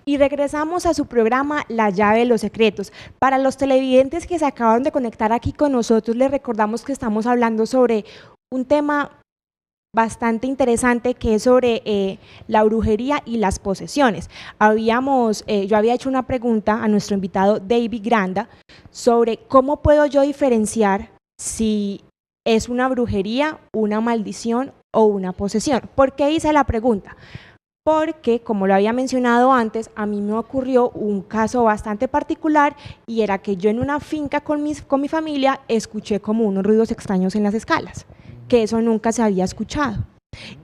Y regresamos a su programa La llave de los secretos. Para los televidentes que se acaban de conectar aquí con nosotros, les recordamos que estamos hablando sobre un tema bastante interesante que es sobre la brujería y las posesiones. Yo había hecho una pregunta a nuestro invitado David Granda sobre cómo puedo yo diferenciar si es una brujería, una maldición o una posesión. ¿Por qué hice la pregunta? Porque, como lo había mencionado antes, a mí me ocurrió un caso bastante particular y era que yo en una finca con mi familia escuché como unos ruidos extraños en las escalas, que eso nunca se había escuchado.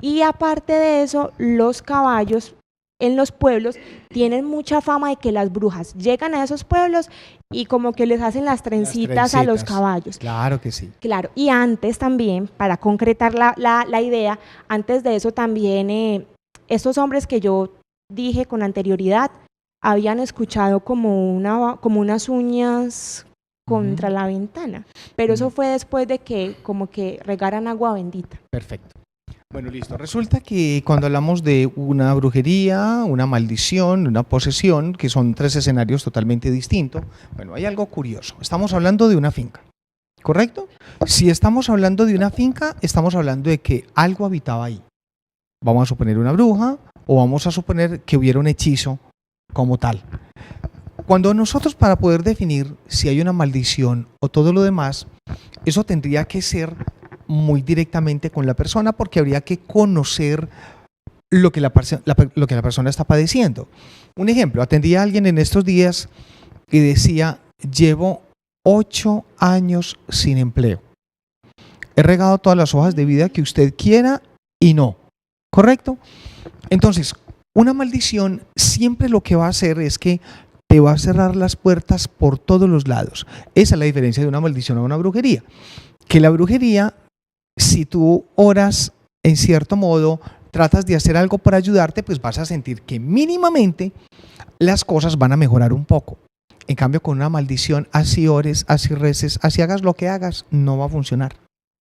Y aparte de eso, los caballos en los pueblos tienen mucha fama de que las brujas llegan a esos pueblos y como que les hacen las trencitas a los caballos. Claro que sí. Claro, y antes también, para concretar la idea, antes de eso también estos hombres que yo dije con anterioridad habían escuchado como unas uñas contra la ventana, pero eso fue después de que como que regaran agua bendita. Perfecto. Bueno, listo. Resulta que cuando hablamos de una brujería, una maldición, una posesión, que son tres escenarios totalmente distintos, bueno, hay algo curioso. Estamos hablando de una finca, ¿correcto? Si estamos hablando de una finca, estamos hablando de que algo habitaba ahí. Vamos a suponer una bruja o vamos a suponer que hubiera un hechizo como tal. Cuando nosotros, para poder definir si hay una maldición o todo lo demás, eso tendría que ser muy directamente con la persona porque habría que conocer lo que la persona está padeciendo. Un ejemplo, atendí a alguien en estos días y decía, llevo 8 años sin empleo. He regado todas las hojas de vida que usted quiera y no. ¿Correcto? Entonces, una maldición siempre lo que va a hacer es que te va a cerrar las puertas por todos los lados. Esa es la diferencia de una maldición a una brujería. Que la brujería, si tú oras en cierto modo, tratas de hacer algo para ayudarte, pues vas a sentir que mínimamente las cosas van a mejorar un poco. En cambio, con una maldición, así ores, así reces, así hagas lo que hagas, no va a funcionar.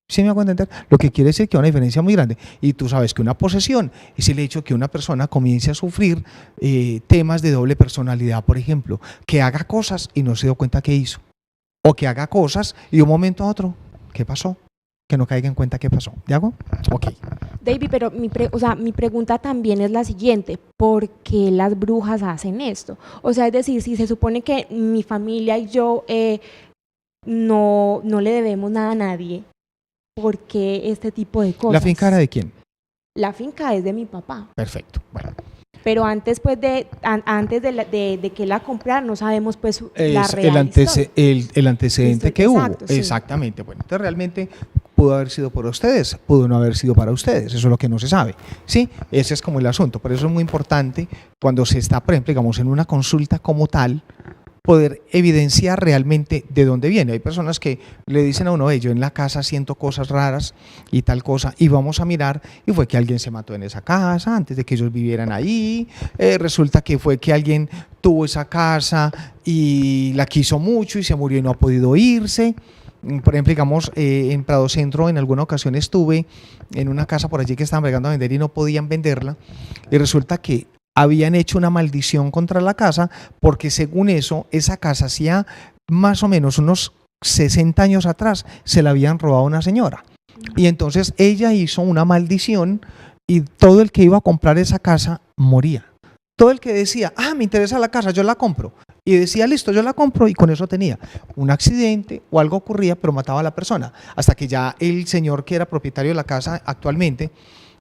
¿Sí me hago entender? Lo que quiere decir que hay una diferencia muy grande. Y tú sabes que una posesión es el hecho que una persona comience a sufrir temas de doble personalidad, por ejemplo, que haga cosas y no se dio cuenta que hizo. O que haga cosas y de un momento a otro, ¿qué pasó? Que no caiga en cuenta qué pasó. ¿De acuerdo? Ok. David, pero mi pregunta también es la siguiente, ¿por qué las brujas hacen esto? O sea, es decir, si se supone que mi familia y yo no le debemos nada a nadie, ¿por qué este tipo de cosas? ¿La finca era de quién? La finca es de mi papá. Perfecto. Bueno. Pero antes de que la comprara no sabemos pues la real el antecedente que exacto, hubo. Sí. Exactamente. Bueno, entonces realmente pudo haber sido por ustedes, pudo no haber sido para ustedes, eso es lo que no se sabe. Sí, ese es como el asunto. Por eso es muy importante cuando se está, por ejemplo, digamos, en una consulta como tal, poder evidenciar realmente de dónde viene. Hay personas que le dicen a uno, yo en la casa siento cosas raras y tal cosa, y vamos a mirar, y fue que alguien se mató en esa casa antes de que ellos vivieran ahí, resulta que fue que alguien tuvo esa casa y la quiso mucho y se murió y no ha podido irse. Por ejemplo, digamos, en Prado Centro en alguna ocasión estuve en una casa por allí que estaban bregando a vender y no podían venderla, y resulta que habían hecho una maldición contra la casa porque según eso, esa casa hacía más o menos unos 60 años atrás se la habían robado a una señora. Y entonces ella hizo una maldición y todo el que iba a comprar esa casa moría. Todo el que decía, me interesa la casa, yo la compro. Y decía, listo, yo la compro, y con eso tenía un accidente o algo ocurría, pero mataba a la persona. Hasta que ya el señor que era propietario de la casa actualmente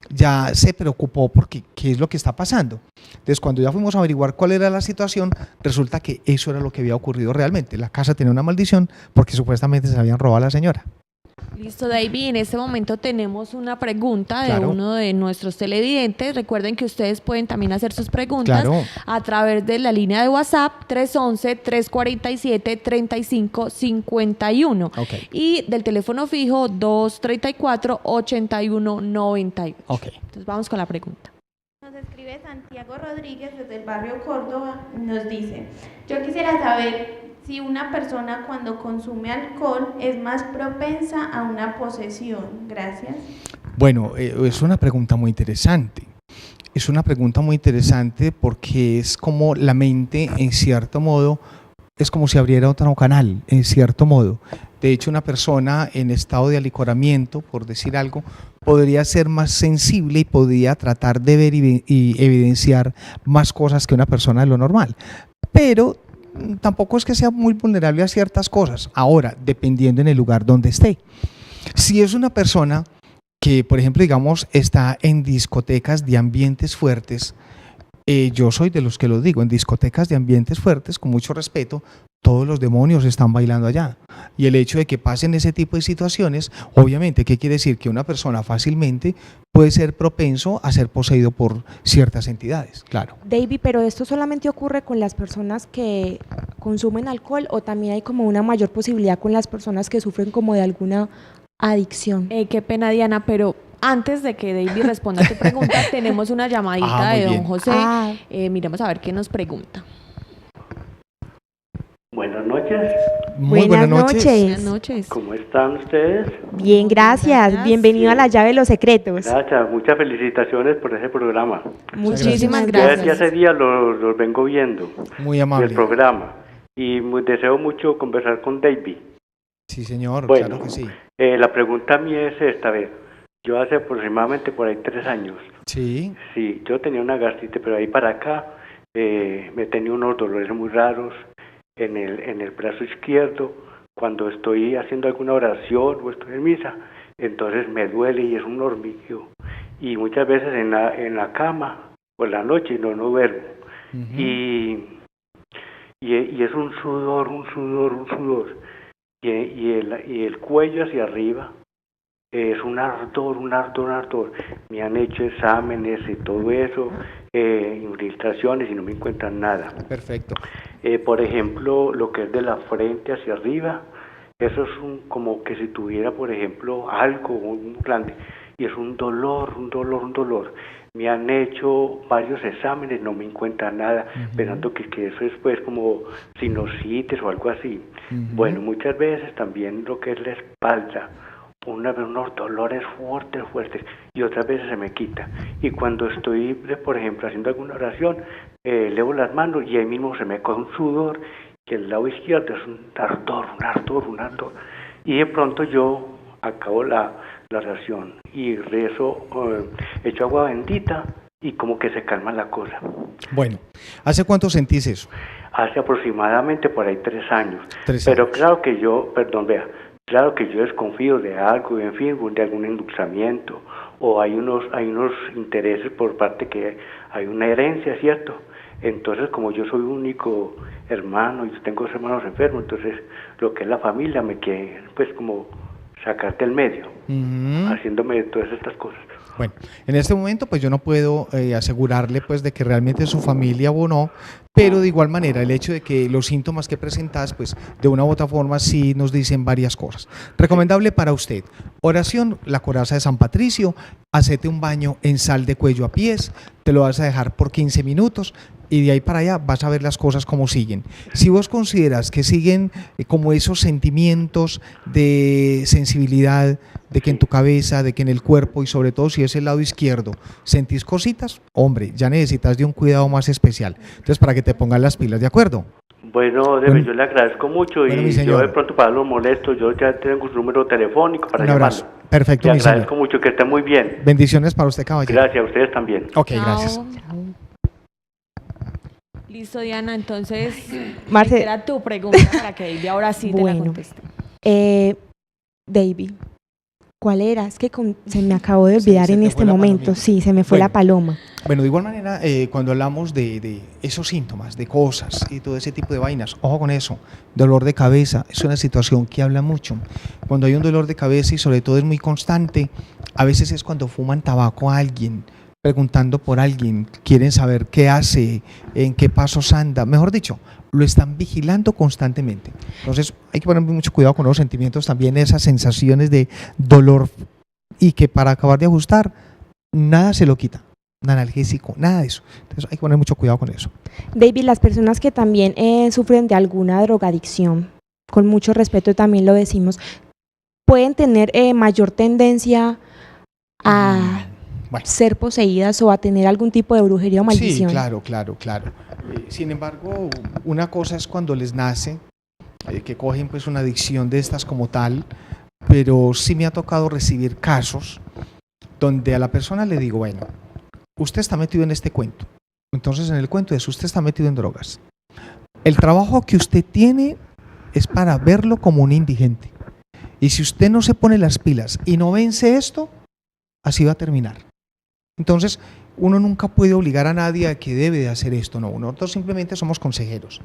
ya se preocupó porque qué es lo que está pasando. Entonces, cuando ya fuimos a averiguar cuál era la situación, resulta que eso era lo que había ocurrido realmente. La casa tenía una maldición porque supuestamente se habían robado a la señora. Listo, David. En este momento tenemos una pregunta de Claro. uno de nuestros televidentes. Recuerden que ustedes pueden también hacer sus preguntas Claro. a través de la línea de WhatsApp 311-347-3551 Okay. y del teléfono fijo 234-8198. Okay. Entonces vamos con la pregunta. Nos escribe Santiago Rodríguez desde el barrio Córdoba, nos dice, yo quisiera saber si una persona cuando consume alcohol es más propensa a una posesión. Gracias. Bueno, es una pregunta muy interesante. Es una pregunta muy interesante porque es como la mente, en cierto modo, es como si abriera otro canal, en cierto modo. De hecho, una persona en estado de alicoramiento, por decir algo, podría ser más sensible y podría tratar de ver y evidenciar más cosas que una persona de lo normal. Pero tampoco es que sea muy vulnerable a ciertas cosas. Ahora, dependiendo en el lugar donde esté. Si es una persona que, por ejemplo, digamos, está en discotecas de ambientes fuertes, yo soy de los que lo digo, en discotecas de ambientes fuertes, con mucho respeto, todos los demonios están bailando allá. Y el hecho de que pasen ese tipo de situaciones, obviamente, ¿qué quiere decir? Que una persona fácilmente puede ser propenso a ser poseído por ciertas entidades, claro. David, pero ¿esto solamente ocurre con las personas que consumen alcohol o también hay como una mayor posibilidad con las personas que sufren como de alguna adicción? Qué pena, Diana, pero antes de que David responda a tu pregunta, tenemos una llamadita muy de don bien. José. Ah. Miremos a ver qué nos pregunta. Buenas noches, Muy buenas noches. Buenas noches. ¿cómo están ustedes? Bien, gracias. Gracias. Bienvenido a la llave de los secretos. Gracias, muchas felicitaciones por ese programa. Muchísimas Ya gracias. desde hace días los vengo viendo, Muy el amable. programa, y deseo mucho conversar con David. Sí, señor, Bueno. claro que sí. La pregunta mía es esta vez. Yo hace aproximadamente por ahí 3 años, Sí, sí, yo tenía una gastritis, pero ahí para acá me tenía unos dolores muy raros en el brazo izquierdo. Cuando estoy haciendo alguna oración o estoy en misa, entonces me duele y es un hormigueo. Y muchas veces en la cama por la noche no duermo. ujú, Y es un sudor. Y el cuello hacia arriba es un ardor. Me han hecho exámenes y todo eso, infiltraciones y no me encuentran nada. perfecto. Por ejemplo, lo que es de la frente hacia arriba, eso es como que si tuviera, por ejemplo, algo muy grande. Y es un dolor. Me han hecho varios exámenes, no me encuentran nada, pensando que eso es pues como sinusitis o algo así. Ujú. Bueno, muchas veces también lo que es la espalda, unos dolores fuertes, y otras veces se me quita. Y cuando estoy, por ejemplo, haciendo alguna oración, levo las manos y ahí mismo se me coge un sudor, que el lado izquierdo es un ardor. Y de pronto yo acabo la oración y rezo, echo agua bendita y como que se calma la cosa. Bueno, ¿hace cuánto sentís eso? Hace aproximadamente por ahí 3 años. 3 Pero años. claro que yo desconfío de algo, en fin, de algún endulzamiento, o hay unos intereses por parte que hay una herencia, ¿cierto? Entonces, como yo soy único hermano y tengo 2 hermanos enfermos, entonces lo que es la familia me quiere, pues, como sacar del medio, Ujú. haciéndome todas estas cosas. Bueno, en este momento pues yo no puedo asegurarle pues de que realmente es su familia o no, pero de igual manera el hecho de que los síntomas que presentas pues de una u otra forma sí nos dicen varias cosas. Recomendable para usted, oración, la coraza de San Patricio, hacete un baño en sal de cuello a pies, te lo vas a dejar por 15 minutos y de ahí para allá vas a ver las cosas como siguen. Si vos consideras que siguen como esos sentimientos de sensibilidad, de que en tu cabeza, de que en el cuerpo y sobre todo si es el lado izquierdo sentís cositas, hombre, ya necesitas de un cuidado más especial. Entonces, para que te pongan las pilas, ¿de acuerdo? Bueno, yo le agradezco mucho Bueno, mi y yo señor. de pronto para lo molesto, yo ya tengo su número telefónico para Un abrazo. llamarlo. Perfecto, Le mi agradezco señor. mucho, que esté muy bien. Bendiciones para usted, caballero. Gracias a ustedes también. Ok, Chao. gracias. Listo, Diana, entonces Marce- era tu pregunta para que David ahora sí te la Bueno. conteste. David, ¿cuál era? Es que se me acabó de olvidar se en te este fue la momento. palomita. Sí, se me fue Bueno. la paloma. Bueno, de igual manera, cuando hablamos de esos síntomas, de cosas y todo ese tipo de vainas, ojo con eso, dolor de cabeza, es una situación que habla mucho. Cuando hay un dolor de cabeza y sobre todo es muy constante, a veces es cuando fuman tabaco a alguien, preguntando por alguien, quieren saber qué hace, en qué pasos anda, mejor dicho, lo están vigilando constantemente. Entonces hay que poner mucho cuidado con los sentimientos también, esas sensaciones de dolor y que para acabar de ajustar, nada se lo quita. Analgésico, nada de eso. Entonces hay que poner mucho cuidado con eso. David, las personas que también sufren de alguna drogadicción, con mucho respeto también lo decimos, pueden tener mayor tendencia a Bueno. ser poseídas o a tener algún tipo de brujería o maldición. Sí, claro. Sin embargo, una cosa es cuando les nace, que cogen pues una adicción de estas como tal, pero sí me ha tocado recibir casos donde a la persona le digo, bueno, usted está metido en este cuento. Entonces en el cuento es, usted está metido en drogas. El trabajo que usted tiene es para verlo como un indigente. Y si usted no se pone las pilas y no vence esto, así va a terminar. Entonces, uno nunca puede obligar a nadie a que debe de hacer esto, no. Nosotros simplemente somos consejeros.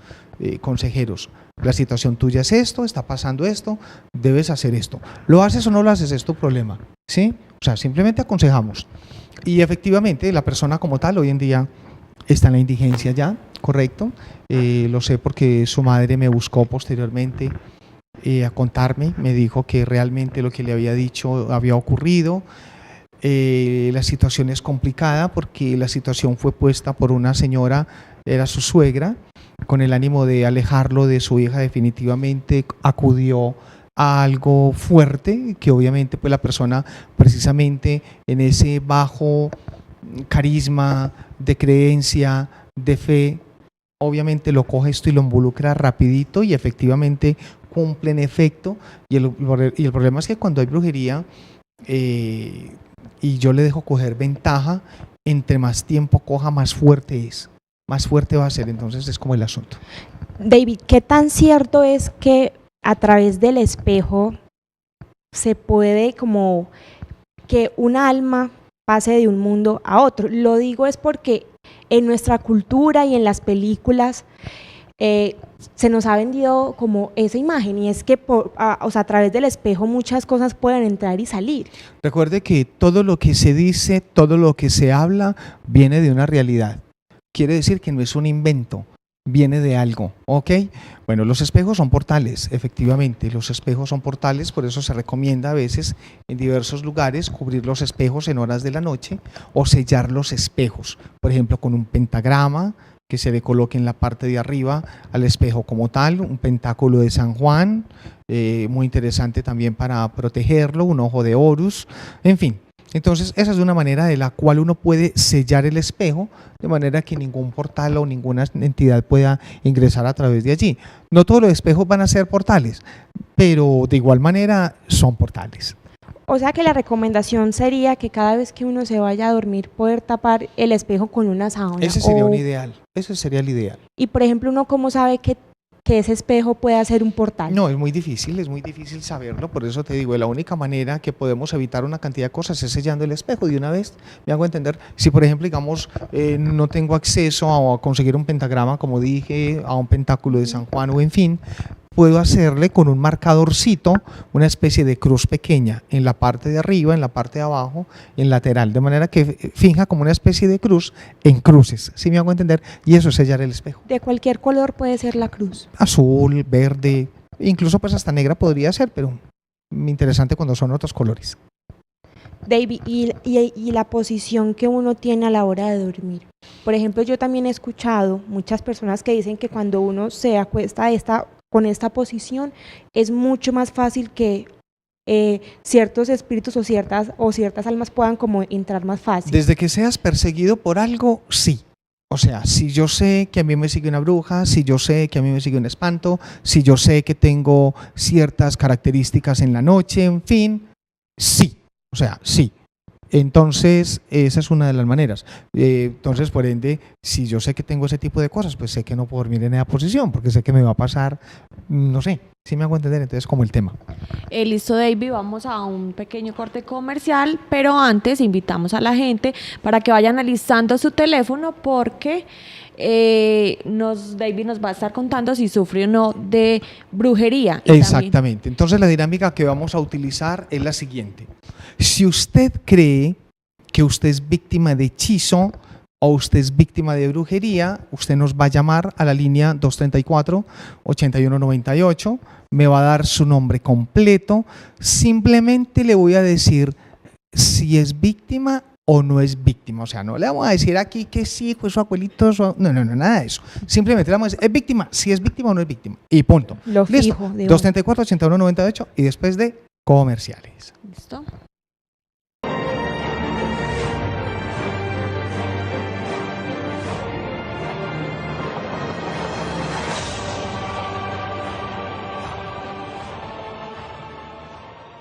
La situación tuya es esto, está pasando esto, debes hacer esto. ¿Lo haces o no lo haces? Es tu problema, ¿sí? O sea, simplemente aconsejamos. Y efectivamente, la persona como tal hoy en día está en la indigencia ya, correcto. Lo sé porque su madre me buscó posteriormente a contarme, me dijo que realmente lo que le había dicho había ocurrido. La situación es complicada porque la situación fue puesta por una señora, era su suegra, con el ánimo de alejarlo de su hija. Definitivamente acudió a algo fuerte, que obviamente pues la persona precisamente en ese bajo carisma de creencia, de fe, obviamente lo coge esto y lo involucra rapidito y efectivamente cumple en efecto. Y el problema es que cuando hay brujería y yo le dejo coger ventaja, entre más tiempo coja, más fuerte es, más fuerte va a ser. Entonces es como el asunto. David, ¿qué tan cierto es que a través del espejo se puede como que un alma pase de un mundo a otro? Lo digo es porque en nuestra cultura y en las películas se nos ha vendido como esa imagen, y es que a través del espejo muchas cosas pueden entrar y salir. Recuerde que todo lo que se dice, todo lo que se habla viene de una realidad. Quiere decir que no es un invento, viene de algo, ¿ok? Bueno, los espejos son portales, efectivamente, los espejos son portales, por eso se recomienda a veces en diversos lugares cubrir los espejos en horas de la noche o sellar los espejos, por ejemplo, con un pentagrama que se le coloque en la parte de arriba al espejo como tal, un pentáculo de San Juan, muy interesante también para protegerlo, un ojo de Horus, en fin. Entonces esa es una manera de la cual uno puede sellar el espejo de manera que ningún portal o ninguna entidad pueda ingresar a través de allí. No todos los espejos van a ser portales, pero de igual manera son portales. O sea que la recomendación sería que cada vez que uno se vaya a dormir poder tapar el espejo con una sábana. Ese sería un ideal, ese sería el ideal. Y por ejemplo, ¿uno cómo sabe que ese espejo puede ser un portal? No, es muy difícil saberlo, por eso te digo, la única manera que podemos evitar una cantidad de cosas es sellando el espejo de una vez. Me hago entender, si por ejemplo, digamos, no tengo acceso a conseguir un pentagrama, como dije, a un pentáculo de San Juan o en fin, puedo hacerle con un marcadorcito una especie de cruz pequeña en la parte de arriba, en la parte de abajo, en lateral, de manera que finja como una especie de cruz en cruces, ¿sí me hago entender? Y eso es sellar el espejo. ¿De cualquier color puede ser la cruz? Azul, verde, incluso pues hasta negra podría ser, pero interesante cuando son otros colores. David, y la posición que uno tiene a la hora de dormir. Por ejemplo, yo también he escuchado muchas personas que dicen que cuando uno se acuesta con esta posición es mucho más fácil que ciertos espíritus o ciertas almas puedan como entrar más fácil. Desde que seas perseguido por algo, sí. O sea, si yo sé que a mí me sigue una bruja, si yo sé que a mí me sigue un espanto, si yo sé que tengo ciertas características en la noche, en fin, sí. O sea, sí. Entonces, esa es una de las maneras. Entonces, por ende, si yo sé que tengo ese tipo de cosas, pues sé que no puedo dormir en esa posición, porque sé que me va a pasar, no sé, si me hago entender, entonces como el tema. Listo, David, vamos a un pequeño corte comercial, pero antes invitamos a la gente para que vayan analizando su teléfono, porque David nos va a estar contando si sufre o no de brujería. Exactamente. Entonces la dinámica que vamos a utilizar es la siguiente. Si usted cree que usted es víctima de hechizo o usted es víctima de brujería, usted nos va a llamar a la línea 234-8198, me va a dar su nombre completo, simplemente le voy a decir si es víctima o no es víctima. O sea, no le vamos a decir aquí que sí, fue su abuelito, no, nada de eso. Simplemente le vamos a decir, ¿es víctima? Si es víctima o no es víctima. Y punto. Lo Listo. fijo. 234-8198 y después de comerciales. Listo.